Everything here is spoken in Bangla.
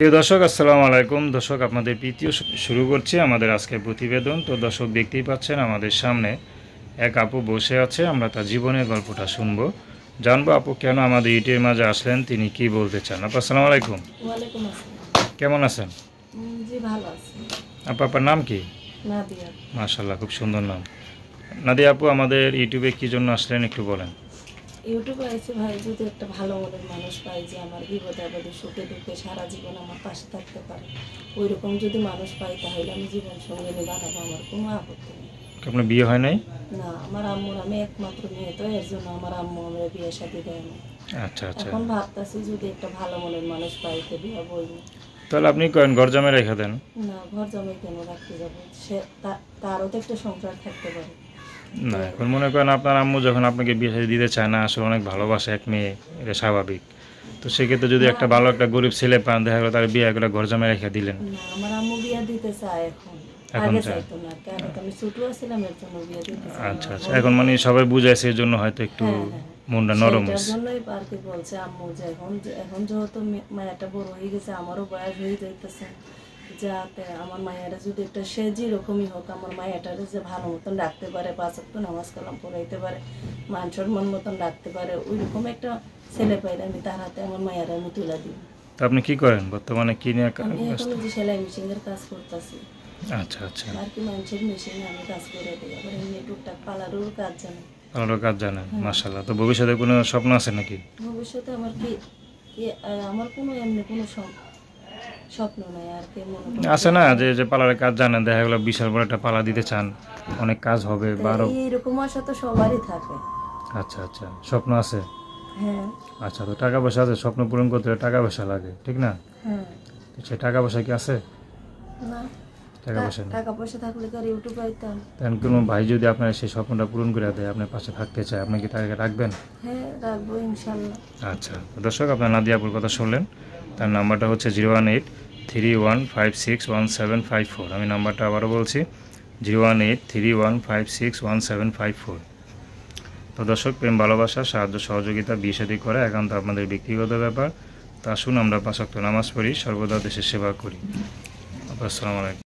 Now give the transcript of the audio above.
প্রিয় দর্শক, আসসালামু আলাইকুম। দর্শক, আপনাদের প্রীতিও শুরু করছি আমাদের আজকের প্রতিবেদন। তো দর্শক, দেখতেই পাচ্ছেন আমাদের সামনে এক আপু বসে আছে। আমরা তার জীবনের গল্পটা শুনবো, জানবো আপু কেন আমাদের ইউটিউবের মাঝে আসলেন, তিনি কি বলতে চান। আপু আসসালামু আলাইকুম। ওয়ালাইকুম আসসালাম। কেমন আছেন? জি ভালো আছি। আপু, আপনার নাম কি? নাদিয়া। মাশাআল্লাহ, খুব সুন্দর নাম। নাদিয়া আপু, আমাদের ইউটিউবে কি জন্য আসলেন একটু বলেন। ইউটিউবে আইছি ভাই, যদি একটা ভালো মনের মানুষ পাই যে আমার বিপদে আপদে সুখে দুঃখে সারা জীবন আমার পাশে থাকতে পারে, ওই রকম যদি মানুষ পাই তাহলে আমি জীবন সঙ্গিনী বানাবো, আমার কোনো আপত্তি নেই। আপনার বিয়ে হয় নাই? না, আমার আম্মুর আমি একমাত্র মেয়ে, তো এর জন্য আমার আম্মু আমার বিয়ে শাদী দেয় না। আচ্ছা আচ্ছা, এখন ভাবতেছি যদি একটা ভালো মনের মানুষ পাই তো বিয়ে বইনি। তাহলে আপনি কয়েন ঘর জমে রেখে দেন। না, ঘর জমাই কেন রাখতে যাবো? সে তারও তো একটা সংসার থাকতে পারে। না, এখন মনে করেন আপনার আম্মু যখন আপনাকে বিয়ে শাদী দিতে চায় না, আসলে অনেক ভালোবাসে এক মেয়ে, এটা স্বাভাবিক। তো সেক্ষেত্রে যদি একটা ভালো একটা গরিব ছেলে পান, দেখা গেলো তার বিয়ে করে ঘর জমে রেখে দিলেন। না, আমার আম্মু বিয়া দিতে চায় এখন। এখন আগে চায়? চাইতো না, কেন তো আমি ছোট ছিলাম, এর জন্য বিয়া দিতে চায় আচ্ছা না। আচ্ছা, এখন মানে সবাই বুঝাইছে, এর জন্য হয়তো একটু হ্যাঁ হ্যাঁ, মনটা নরম সেটার হয়েছে। জন্যই আর কি বলছে আম্মু যে এখন যেহেতু মায়াটা বড় হয়ে গেছে, আমারও বয়স হয়ে যাইতেছে, যাতে আমার মায়েরা যদি একটা সে যেরকমই হোক, আমার মায়াটারে যে ভালো মতন রাখতে পারে, 5 ওয়াক্ত নামাজ কালাম পড়াইতে পারে, মান সম্মান মতন রাখতে পারে, ওই রকম একটা ছেলে পাইলে আমি তার হাতে আমার মায়েরা আমি তুলে দিই। তো আপনি কি করেন বর্তমানে, কি নিয়ে আমি ব্যস্ত? এখন যে সেলাই মেশিনের কাজ করতেছি আচ্ছা আচ্ছা, আর কি, মানুষের মেশিনে আমি কাজ করে দিই, আবার এমনি টুকটাক পার্লারেরও কাজ জানি। ভালো কাজ জানেন, মাশাআল্লাহ। তো ভবিষ্যতে কোনো স্বপ্ন আছে নাকি? ভবিষ্যতে আমার কি আমার কোনো এমনি কোনো স্বপ্ন নাই আর কি, মনে করি আছে না, যে যে পার্লারের কাজ জানেন, দেখা গেলো বিশাল বড় একটা পার্লার দিতে চান, অনেক কাজ হবে বা আরো। এইরকম আশা তো সবারই থাকে। আচ্ছা আচ্ছা, স্বপ্ন আছে। হ্যাঁ আচ্ছা, তো টাকা পয়সা আছে, স্বপ্ন পূরণ করতে হলে টাকা পয়সা লাগে, ঠিক না? হ্যাঁ। তো সে টাকা পয়সা কি আছে? না, টাকা পয়সা নেই। টাকা পয়সা থাকলে কি আর ইউটিউব আইতাম? তেমন কোনো ভাই যদি আপনার সেই স্বপ্নটা পূরণ করে দেয়, আপনার পাশে থাকতে চায়, আপনি কি তাকে রাখবেন? হ্যাঁ, রাখবো ইনশাল্লাহ। আচ্ছা, তো দর্শক, আপনার নাদিয়াপুর কথা শুনলেন। তার নাম্বারটা হচ্ছে 01831561754। আমি নাম্বারটা আবারও বলছি, 01831561754। তো দর্শক, প্রেম ভালোবাসা সাহায্য সহযোগিতা বিয়ে শাদী করা একান্ত আপনাদের ব্যক্তিগত ব্যাপার। তা আসুন আমরা 5 ওয়াক্ত নামাজ পড়ি, সর্বদা দেশের সেবা করি। আসসালামু আলাইকুম।